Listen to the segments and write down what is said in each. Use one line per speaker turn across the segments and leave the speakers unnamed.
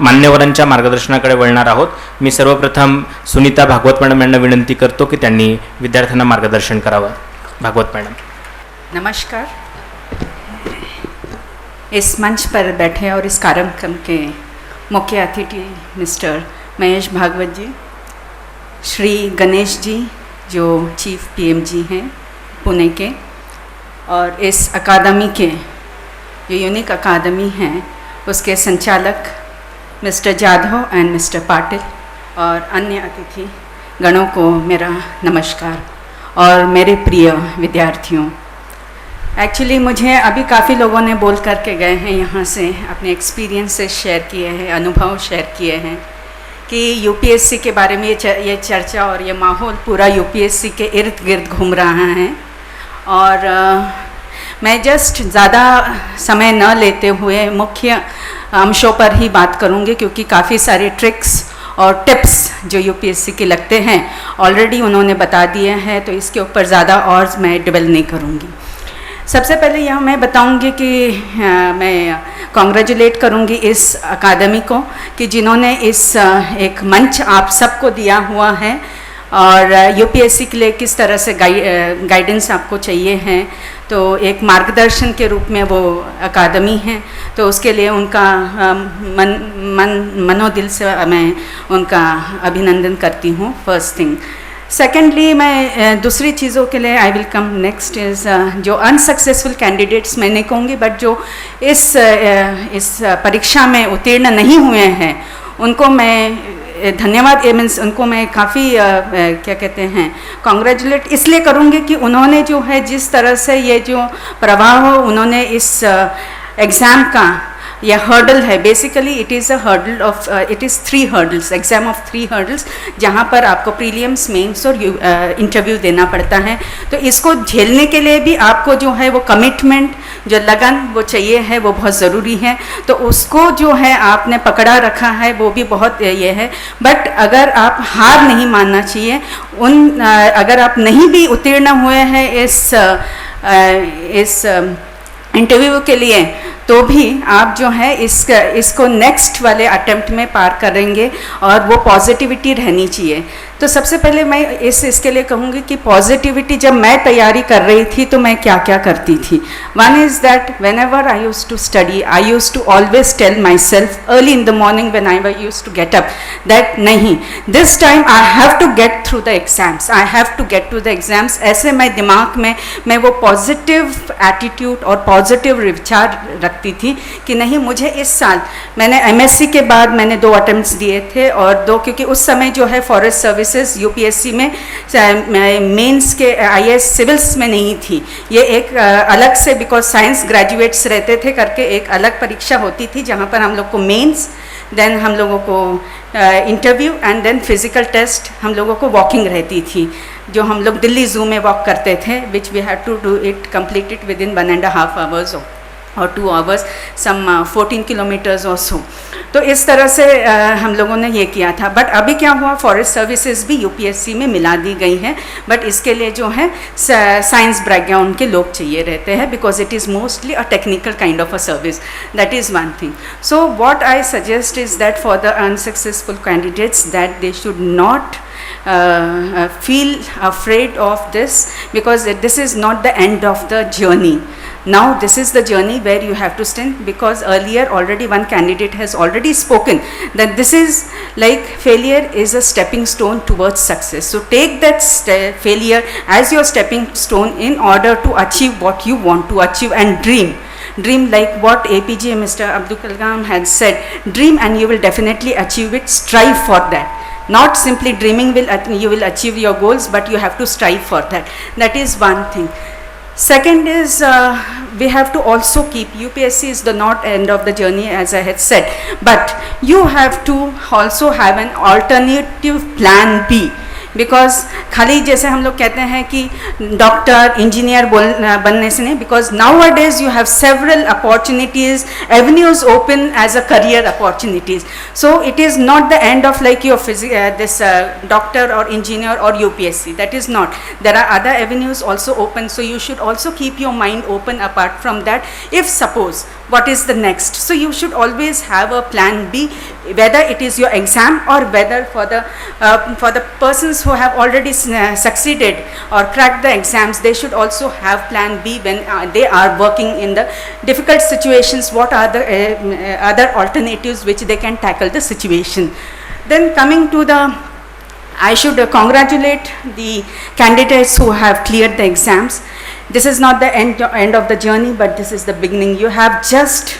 मान्यवरांच्या मार्गदर्शनाकडे वळणार आहोत. मी सर्वप्रथम सुनीता भागवत मॅडम यांना विनंती करतो की त्यांनी विद्यार्थ्यांना मार्गदर्शन करावं. भागवत मॅडम.
नमस्कार. इस मंच पर बैठे और इस कार्यक्रम के मुख्य अतिथि मिस्टर महेश भागवत जी, श्री गणेश जी जो चीफ पीएमजी हैं पुणे के, और इस अकादमी के जो यूनिक अकादमी हैं उसके संचालक mister Jadhav and mister Patil, और अन्य अतिथि गणों को मेरा नमस्कार. और मेरे प्रिय विद्यार्थियों, एक्चुअली मुझे अभी काफ़ी लोगों ने बोल करके गए हैं, यहाँ से अपने एक्सपीरियंसेस शेयर किए हैं, अनुभव शेयर किए हैं कि यूपीएससी के बारे में ये चर्चा और ये माहौल पूरा यूपीएससी के इर्द गिर्द घूम रहा है. और मैं जस्ट ज़्यादा समय न लेते हुए मुख्य अंशों पर ही बात करूँगी, क्योंकि काफ़ी सारे ट्रिक्स और टिप्स जो यूपीएससी के लगते हैं ऑलरेडी उन्होंने बता दिए हैं, तो इसके ऊपर ज़्यादा और मैं डिवेल नहीं करूँगी. सबसे पहले यह मैं बताऊंगी कि मैं कॉन्ग्रेचुलेट करूंगी इस अकादमी को कि जिन्होंने इस एक मंच आप सबको दिया हुआ है, और यूपीएससी के लिए किस तरह से गाइडेंस आपको चाहिए है, तो एक मार्गदर्शन के रूप में वो अकादमी है. तो उसके लिए उनका मनोदिल से मैं उनका अभिनंदन करती हूँ. First thing. सेकेंडली, मैं दूसरी चीज़ों के लिए I will come next is जो अनसक्सेसफुल कैंडिडेट्स मैं नहीं कहूँगी, बट जो इस परीक्षा में उत्तीर्ण नहीं हुए हैं उनको मैं धन्यवाद, मीन्स उनको मैं काफ़ी क्या कहते हैं कॉन्ग्रेचुलेट इसलिए करूँगी कि उन्होंने जो है जिस तरह से ये जो प्रभाव उन्होंने इस एग्ज़ाम का यह हर्डल है. Basically it is a hurdle of it is 3 hurdles, exam of 3 hurdles, जहाँ पर आपको प्रीलिम्स, मेंस और इंटरव्यू देना पड़ता है. तो इसको झेलने के लिए भी आपको जो है वो कमिटमेंट, जो लगन वो चाहिए है, वो बहुत ज़रूरी है. तो उसको जो है आपने पकड़ा रखा है, वो भी बहुत ये है. बट अगर आप हार नहीं मानना चाहिए, अगर आप नहीं भी उत्तीर्ण हुए हैं इस इंटरव्यू के लिए, तो भी आप जो है इसको नेक्स्ट वाले अटेम्प्ट में पार करेंगे, और वो पॉजिटिविटी रहनी चाहिए. तो सबसे पहले मैं इसके लिए कहूँगी कि पॉजिटिविटी जब मैं तैयारी कर रही थी तो मैं क्या क्या करती थी. One is that whenever I used to study, I used to always tell myself early in the morning when I used to get up that नहीं, this time I have to get through the exams, I have to get to the exams. ऐसे मैं दिमाग में मैं वो positive attitude और positive विचार रखती थी कि नहीं, मुझे इस साल मैंने एमएससी के बाद मैंने 2 अटेम्प्ट्स दिए थे, और 2 क्योंकि उस समय जो है फॉरेस्ट सर्विसेज यूपीएससी में मेंस के आईएएस सिविल्स में नहीं थी. ये एक अलग से, बिकॉज साइंस ग्रेजुएट्स रहते थे करके एक अलग परीक्षा होती थी, जहाँ पर हम लोग को मेंस, देन हम लोगों को interview and then physical test, हम लोगों को वॉकिंग रहती थी, जो हम लोग दिल्ली ज़ू में वॉक करते थे, which we have to do it complete it within 1.5 hours और 2 hours, सम 14 किलोमीटर्स और सो. तो इस तरह से हम लोगों ने ये किया था. बट अभी क्या हुआ, फॉरेस्ट सर्विसेज भी यूपीएससी में मिला दी गई हैं, बट इसके लिए जो है साइंस बैकग्राउंड के लोग चाहिए रहते हैं, because it is mostly a technical kind of a service. That is one thing. So what I suggest is that for the unsuccessful candidates that they should not feel afraid of this, because this is not the end of the journey. Now this is the journey where you have to stand, because earlier already one candidate has already spoken that this is like failure is a stepping stone towards success. So take that failure as your stepping stone in order to achieve what you want to achieve, and dream like what APJ Mr. Abdul Kalam had said, dream and you will definitely achieve it. Strive for that. Not simply dreaming you will achieve your goals, but you have to strive for that. That is one thing. Second is we have to also keep, UPSC is the not end of the journey as I had said, but you have to also have an alternative plan B. Because खाली जैसे हम लोग कहते हैं कि doctor engineer बनने से नहीं, because nowadays you have several opportunities, avenues open as a career opportunities. So it is not the end of like your this doctor और इंजीनियर और UPSC. That is not. There are other avenues also open. So you should also keep your mind open apart from that. If suppose what is the next. So you should always have a plan B, whether it is your exam or whether for the persons who have already succeeded or cracked the exams, they should also have plan B when they are working in the difficult situations. What are the other alternatives which they can tackle the situation. Then coming to I should congratulate the candidates who have cleared the exams. This is not the end of the journey, but this is the beginning. You have just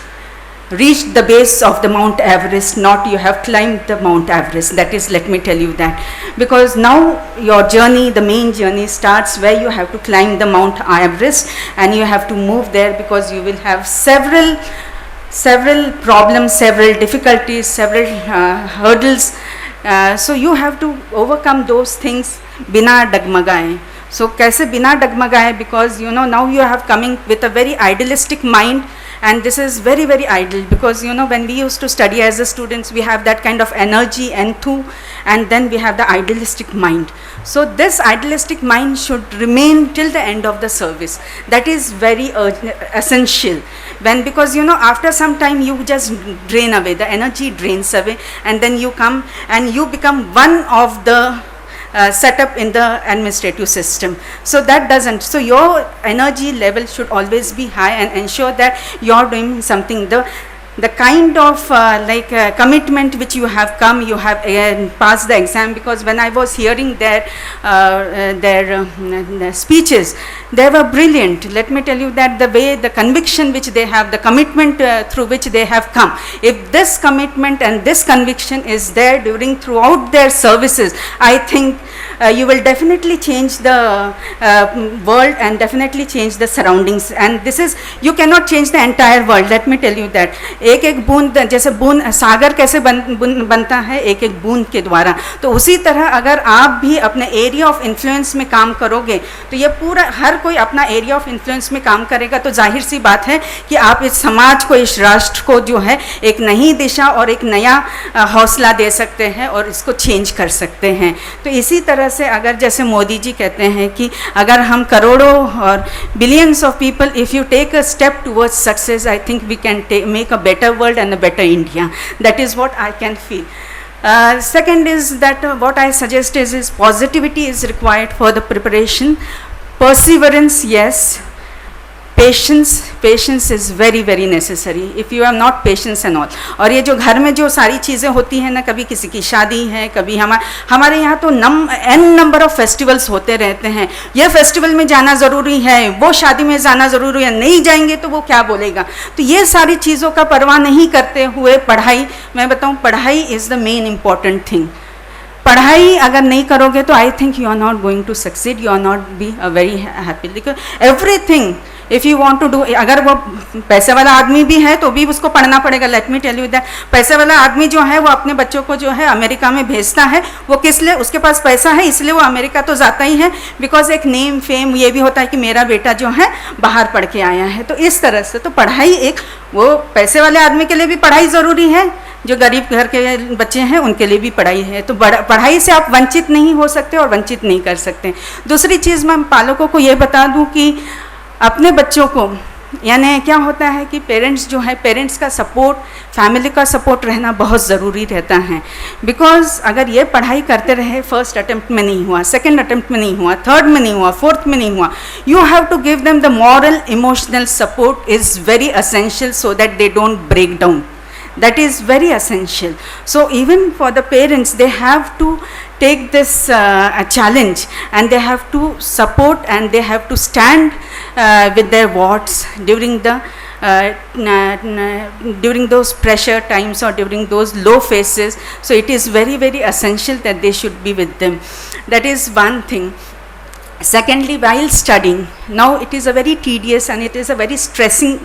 reached the base of the Mount Everest, not you have climbed the Mount Everest. That is, let me tell you that. Because now your journey, the main journey starts where you have to climb the Mount Everest, and you have to move there because you will have several problems, several difficulties, several hurdles. So you have to overcome those things बिना डगमगाए. So कैसे बिना डगमगाए, because you know now you have coming with a very idealistic mind, and this is very very ideal, because you know when we used to study as a students, we have that kind of energy and and then we have the idealistic mind. So this idealistic mind should remain till the end of the service. That is very essential. Because you know after some time you just drain away, the energy drains away, and then you come and you become one of the setup in the administrative system. So that doesn't, so your energy level should always be high, and ensure that you are doing something. The kind of commitment which you have come, you have passed the exam, because when I was hearing their speeches, they were brilliant. Let me tell you that the way, the conviction which they have, the commitment through which they have come, if this commitment and this conviction is there throughout their services, I think you will definitely change the world and definitely change the surroundings. And this is, you cannot change the entire world, let me tell you that. एक एक बूंद, जैसे बूंद सागर कैसे बनता है एक एक बूंद के द्वारा, तो उसी तरह अगर आप भी अपने एरिया ऑफ इन्फ्लुएंस में काम करोगे, तो ये पूरा हर कोई अपना एरिया ऑफ इन्फ्लुएंस में काम करेगा, तो जाहिर सी बात है कि आप इस समाज को, इस राष्ट्र को जो है एक नई दिशा और एक नया हौसला दे सकते हैं और इसको चेंज कर सकते हैं. तो इसी तरह से अगर जैसे मोदी जी कहते हैं कि अगर हम करोड़ों और billions of people, if you take a step towards success, I think we can make a better world and a better India. That is what I can feel. Second is that what I suggest is positivity is required for the preparation. Perseverance, yes. Patience is very very necessary. If you have not patience and all. और ये जो घर में जो सारी चीज़ें होती हैं ना, कभी किसी की शादी है, कभी हमारे यहाँ तो n नंबर ऑफ फेस्टिवल्स होते रहते हैं. ये फेस्टिवल में जाना ज़रूरी है, वो शादी में जाना ज़रूरी है, नहीं जाएंगे तो वो क्या बोलेगा. तो ये सारी चीज़ों का परवाह नहीं करते हुए पढ़ाई, मैं बताऊँ, पढ़ाई is the main important thing. पढ़ाई अगर नहीं करोगे तो I think you are not going to succeed, you are not be a very happy. Because everything if you want to do, अगर वो पैसे वाला आदमी भी है तो भी उसको पढ़ना पड़ेगा. Let me tell you that, पैसे वाला आदमी जो है वो अपने बच्चों को जो है अमेरिका में भेजता है, वो किस लिए, उसके पास पैसा है इसलिए वो अमेरिका तो जाता ही है, बिकॉज एक नेम फेम ये भी होता है कि मेरा बेटा जो है बाहर पढ़ के आया है. तो इस तरह से तो पढ़ाई एक, वो पैसे वाले आदमी के लिए भी पढ़ाई ज़रूरी है, जो गरीब घर के बच्चे हैं उनके लिए भी पढ़ाई है. तो पढ़ाई से आप वंचित नहीं हो सकते और वंचित नहीं कर सकते. दूसरी चीज़ मैं पालकों को ये बता दूं कि अपने बच्चों को, यानी क्या होता है कि पेरेंट्स जो है, पेरेंट्स का सपोर्ट, फैमिली का सपोर्ट रहना बहुत ज़रूरी रहता है. बिकॉज अगर ये पढ़ाई करते रहे, फर्स्ट अटेम्प्ट में नहीं हुआ, सेकंड अटेम्प्ट में नहीं हुआ, थर्ड में नहीं हुआ, फोर्थ में नहीं हुआ, you have to give them the moral emotional support is very essential so that they don't break down. That is very essential. So even for the parents, they have to take this challenge, and they have to support, and they have to stand with their wards during those pressure times or during those low phases. So it is very very essential that they should be with them. That is one thing. Secondly, while studying, now it is a very tedious and it is a very stressing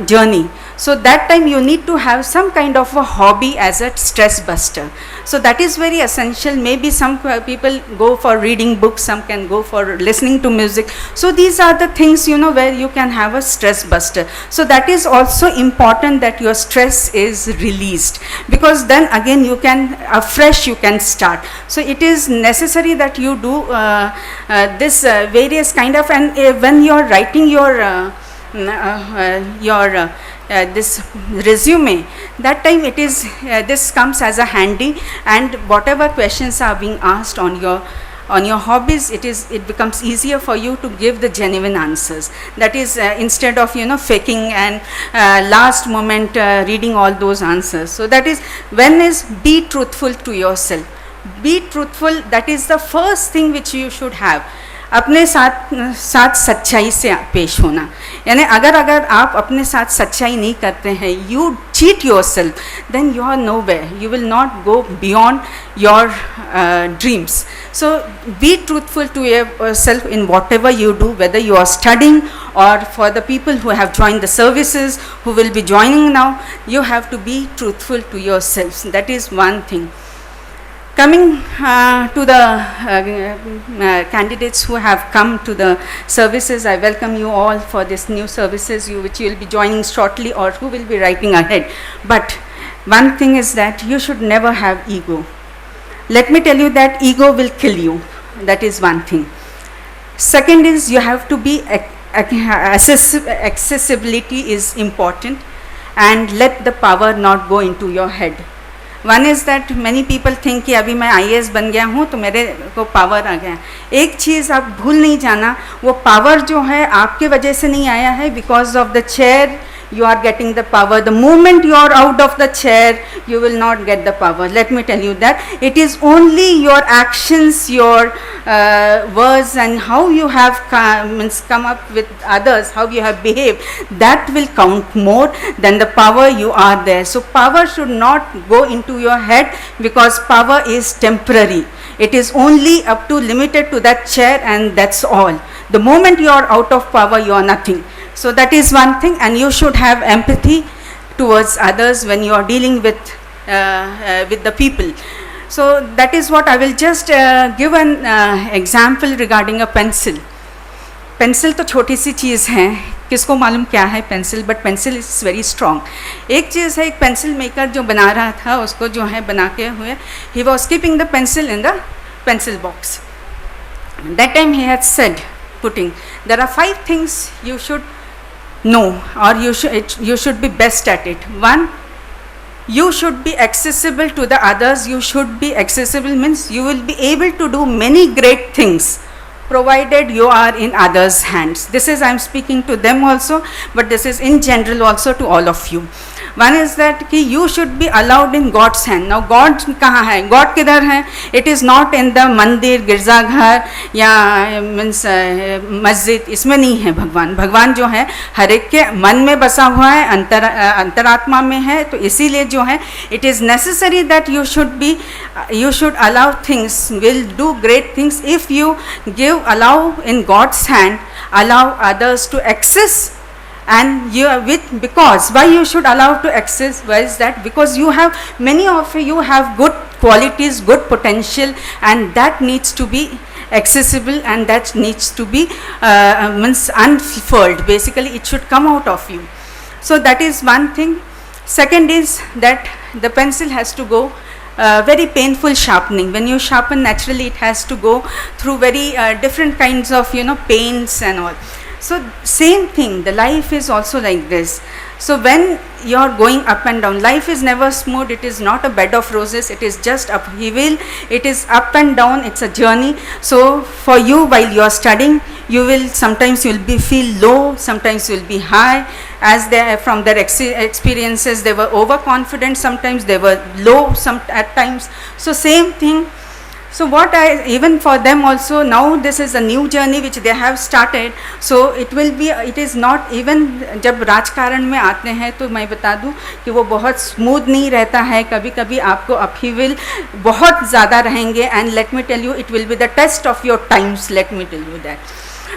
journey. So that time you need to have some kind of a hobby as a stress buster. So that is very essential. Maybe some people go for reading books, some can go for listening to music. So these are the things, you know, where you can have a stress buster. So that is also important, that your stress is released, because then again you can afresh you can start. So it is necessary that you do this various kind of, and when you are writing your your this resume, that time it is this comes as a handy, and whatever questions are being asked on your hobbies, it becomes easier for you to give the genuine answers. That is instead of faking and last moment reading all those answers. So that is when is be truthful to yourself. Be truthful, that is the first thing which you should have. अपने साथ सच्चाई से पेश होना, यानी अगर आप अपने साथ सच्चाई नहीं करते हैं, you cheat yourself, then you are no way, you will not go beyond your dreams. So be truthful to yourself in whatever you do, whether you are studying or for the people who have joined the services, who will be joining now, you have to be truthful to yourselves. That is one thing. Coming to the candidates who have come to the services, I welcome you all for this new services which you will be joining shortly or who will be writing ahead. But one thing is that you should never have ego. Let me tell you that ego will kill you. That is one thing. Second is you have to be accessibility is important, and let the power not go into your head. One is that many people think कि अभी मैं IAS बन गया हूँ तो मेरे को power आ गया. एक चीज़ आप भूल नहीं जाना, वो पावर जो है आपके वजह से नहीं आया है. Because of the chair you are getting the power. The moment you are out of the chair, you will not get the power. Let me tell you that it is only your actions, your words, and how you have come up with others, how you have behaved, that will count more than the power you are there. So power should not go into your head, because power is temporary. It is only up to limited to that chair, and that's all. The moment you are out of power, you are nothing. So that is one thing, and you should have empathy towards others when you are dealing with the people. So that is what I will just give an example regarding a pencil. Pencil तो छोटी सी चीज़ है, किसको मालूम क्या है pencil, but pencil is very strong. एक चीज़ है, एक पेंसिल मेकर जो बना रहा था, उसको जो है बना के हुए, he was keeping the pencil in the pencil box. That time he had said, putting, there are 5 things you should know, or you should be best at it. One, you should be accessible to the others. You should be accessible means you will be able to do many great things, provided you are in others' hands. This is, I am speaking to them also, but this is in general also to all of you. One is that कि you should be allowed in God's hand. Now God कहाँ है, God किधर है? It is not in the मंदिर, गिरजाघर या means मस्जिद, इसमें नहीं है भगवान. भगवान जो है हर एक के मन में बसा हुआ है, अंतरात्मा में है. तो इसीलिए जो है it is necessary that you should allow things, will do great things if you allow in God's hand, allow others to access. And you because why you should allow to access, why is that? Because you have, many of you have good qualities, good potential, and that needs to be accessible, and that needs to be means unfurled. Basically it should come out of you. So that is one thing. Second is that the pencil has to go very painful sharpening. When you sharpen, naturally it has to go through very different kinds of pains and all. So same thing, the life is also like this. So when you are going up and down, life is never smooth. It is not a bed of roses. It is just upheaval. It is up and down. It's a journey. So for you, while you are studying, sometimes you will feel low, sometimes you will be high. As from their experiences, they were overconfident. Sometimes they were low. At times. So same thing. So even for them also, now this is a new journey which they have started. So it is not even, जब राजकारण में आते हैं तो मैं बता दूं कि वो बहुत स्मूथ नहीं रहता है. कभी कभी आपको अपहीवल बहुत ज़्यादा रहेंगे. And let me tell you, it will be the test of your times. Let me tell you that.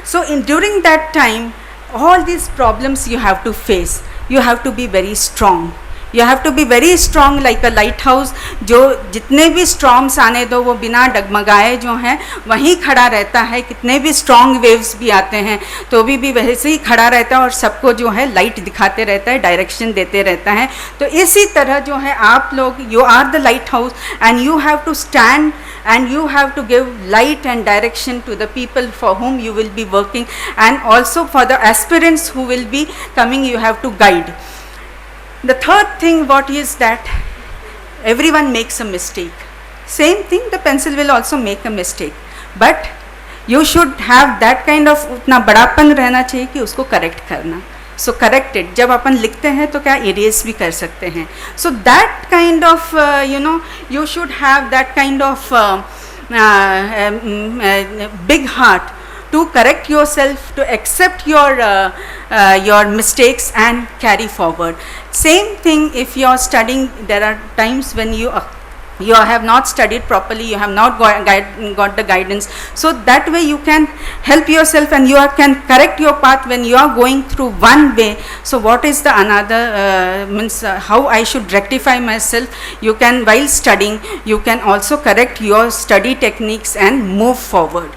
So during that time, all these problems you have to face. You have to be very strong. You have to be very strong like a lighthouse. जो जितने भी storms आने दो, वो बिना डगमगाए जो हैं वहीं खड़ा रहता है. कितने भी strong waves भी आते हैं तो भी वैसे ही खड़ा रहता है और सबको जो है लाइट दिखाते रहता है, डायरेक्शन देते रहता है. तो इसी तरह जो है आप लोग, you are the lighthouse and you have to stand and you have to give light and direction to the people for whom you will be working, and also for the aspirants who will be coming, you have to guide. The third thing what is that everyone makes a mistake. Same thing, the pencil will also make a mistake, but you should have that kind of उतना बड़ापन रहना चाहिए कि उसको correct करना. So correct it. जब अपन लिखते हैं तो क्या erase भी कर सकते हैं. So that kind of you should have that kind of big heart to correct yourself, to accept your mistakes and carry forward. Same thing if you are studying, there are times when you have not studied properly, you have not got the guidance, so that way you can help yourself and you can correct your path when you are going through one way. So what is the another means how I should rectify myself, you can, while studying you can also correct your study techniques and move forward.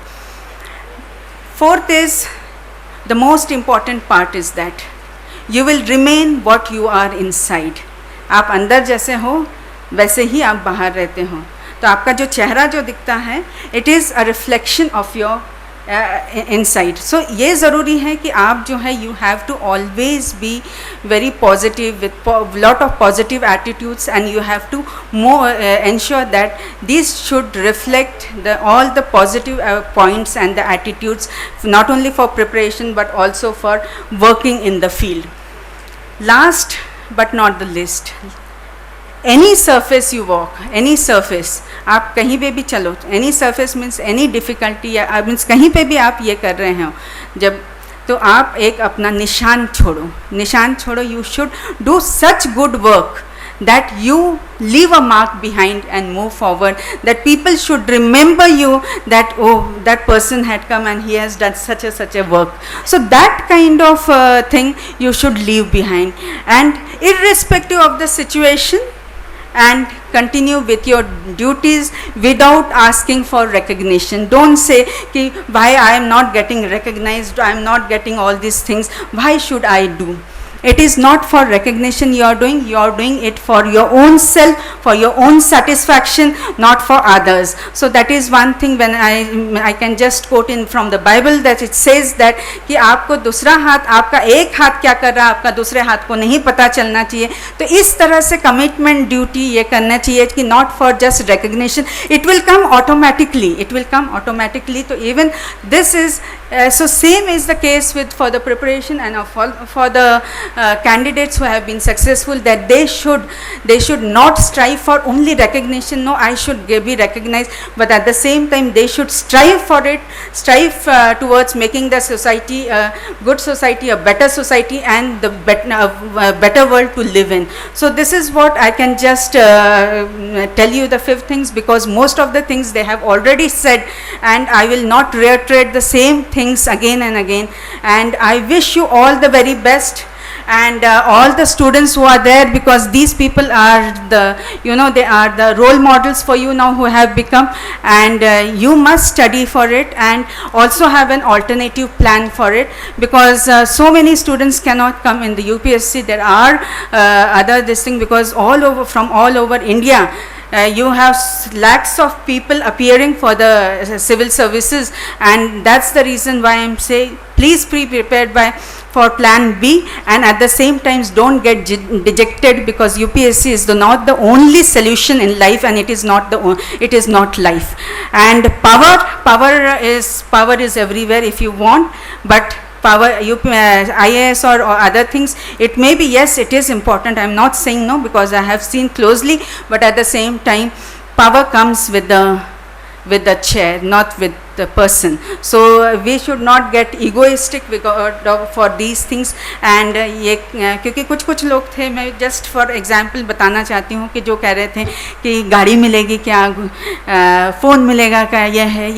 Fourth is, the most important part is that you will remain what you are inside. आप अंदर जैसे हो वैसे ही आप बाहर रहते हो, तो आपका जो चेहरा जो दिखता है, it is a reflection of your inside. So ये ज़रूरी है कि आप जो है you have to always be very positive with lot of positive attitudes, and you have to ensure that these should reflect all the positive points and the attitudes, not only for preparation but also for working in the field. Last but not the least, any surface you walk, any surface, आप कहीं पे भी चलो, any surface means any difficulty, या means कहीं पे भी आप ये कर रहे हो जब, तो आप एक अपना निशान छोड़ो. You should do such good work that you leave a mark behind and move forward, that people should remember you, that oh, that person had come and he has done such a work. So that kind of thing you should leave behind, and irrespective of the situation, and continue with your duties without asking for recognition. Don't say ki why I am not getting recognized, I am not getting all these things, why should I do? It is not for recognition you are doing it for your own self, for your own satisfaction, not for others. So that is one thing when I can just quote in from the Bible, that it says that कि आपको दूसरा हाथ, आपका एक हाथ क्या कर रहा है आपका दूसरे हाथ को नहीं पता चलना चाहिए. तो इस तरह से कमिटमेंट ड्यूटी ये करना चाहिए कि not for just recognition, it will come automatically. तो even this is so same is the case with for the preparation and for the candidates who have been successful, that they should not strive for only recognition. No, I should be recognized, but at the same time they should strive for it, towards making the society a good society, a better society, and the better world to live in. So this is what I can just tell you, the 5 things, because most of the things they have already said, and I will not reiterate the same things again and again. And I wish you all the very best, and all the students who are there, because these people are they are the role models for you now who have become, and you must study for it and also have an alternative plan for it, because so many students cannot come in the UPSC. There are other this thing, because from all over India, you have lakhs of people appearing for the civil services, and that's the reason why I'm saying please be prepared for plan B, and at the same time don't get dejected, because UPSC is not the only solution in life, and it is not life. And power is everywhere if you want, but power, IAS or other things, it may be, yes, it is important, I am not saying no, because I have seen closely, but at the same time power comes with the chair, not with the person. So we should not get egoistic for these things. And ये क्योंकि कुछ लोग थे, मैं just for example बताना चाहती हूँ कि जो कह रहे थे कि गाड़ी मिलेगी क्या, फ़ोन मिलेगा क्या,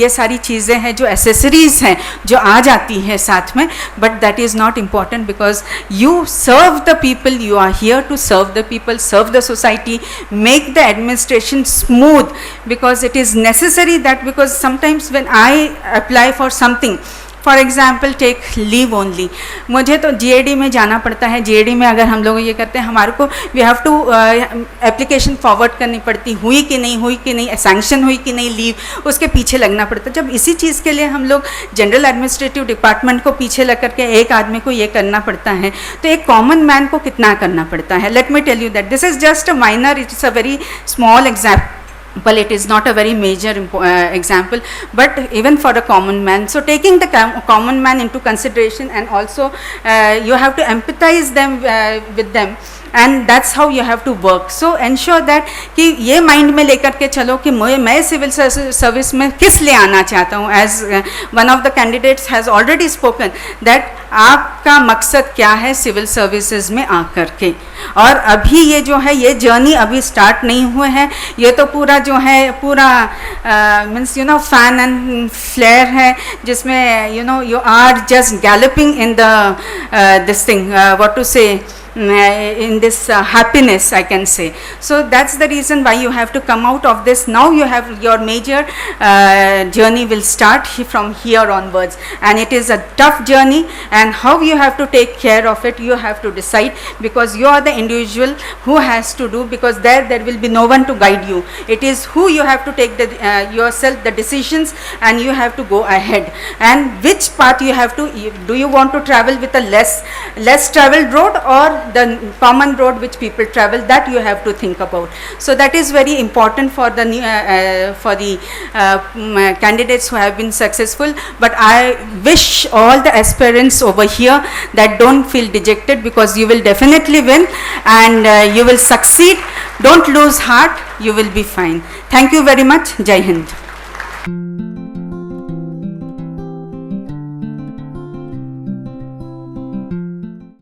ये सारी चीज़ें हैं जो accessories हैं जो आ जाती है साथ में, but that is not important, because you serve the people, you are here to serve the people, serve the society, make the administration smooth, because it is necessary that, because sometimes when I apply for something, for example take leave only, मुझे तो GAD में जाना पड़ता है, GAD में अगर हम लोग ये करते हैं हमारे को we have to application forward करनी पड़ती, हुई कि नहीं, सैंक्शन हुई कि नहीं लीव, उसके पीछे लगना पड़ता है। जब इसी चीज़ के लिए हम लोग जनरल एडमिनिस्ट्रेटिव डिपार्टमेंट को पीछे लग करके एक आदमी को ये करना पड़ता है, तो एक कॉमन मैन को कितना करना पड़ता है। Let me tell you that this is just a minor, it's a very small example, but it is not a very major example, but even for a common man. So taking the common man into consideration, and also you have to empathize them with them, and that's how you have to work. So ensure that कि ये mind में लेकर के चलो कि मैं civil service में किस लिए आना चाहता हूँ. As one of the candidates has already spoken that आपका मकसद क्या है सिविल सर्विसेज में आकर के. और अभी ये जो है ये जर्नी अभी स्टार्ट नहीं हुए हैं, ये तो पूरा जो है पूरा means you know fan and flair है, जिसमें you know you are just galloping in the this thing what to say in this happiness, I can say. So that's the reason why you have to come out of this. Now you have your major journey will start from here onwards, and it is a tough journey, and how you have to take care of it you have to decide, because you are the individual who has to do, because there will be no one to guide you. It is who you have to take the yourself the decisions, and you have to go ahead. And which path you have to, do you want to travel with a less traveled road, or the common road which people travel, that you have to think about. So that is very important for the candidates who have been successful. But I wish all the aspirants over here that don't feel dejected, because you will definitely win, and you will succeed. Don't lose heart, you will be fine. Thank you very much. Jai Hind.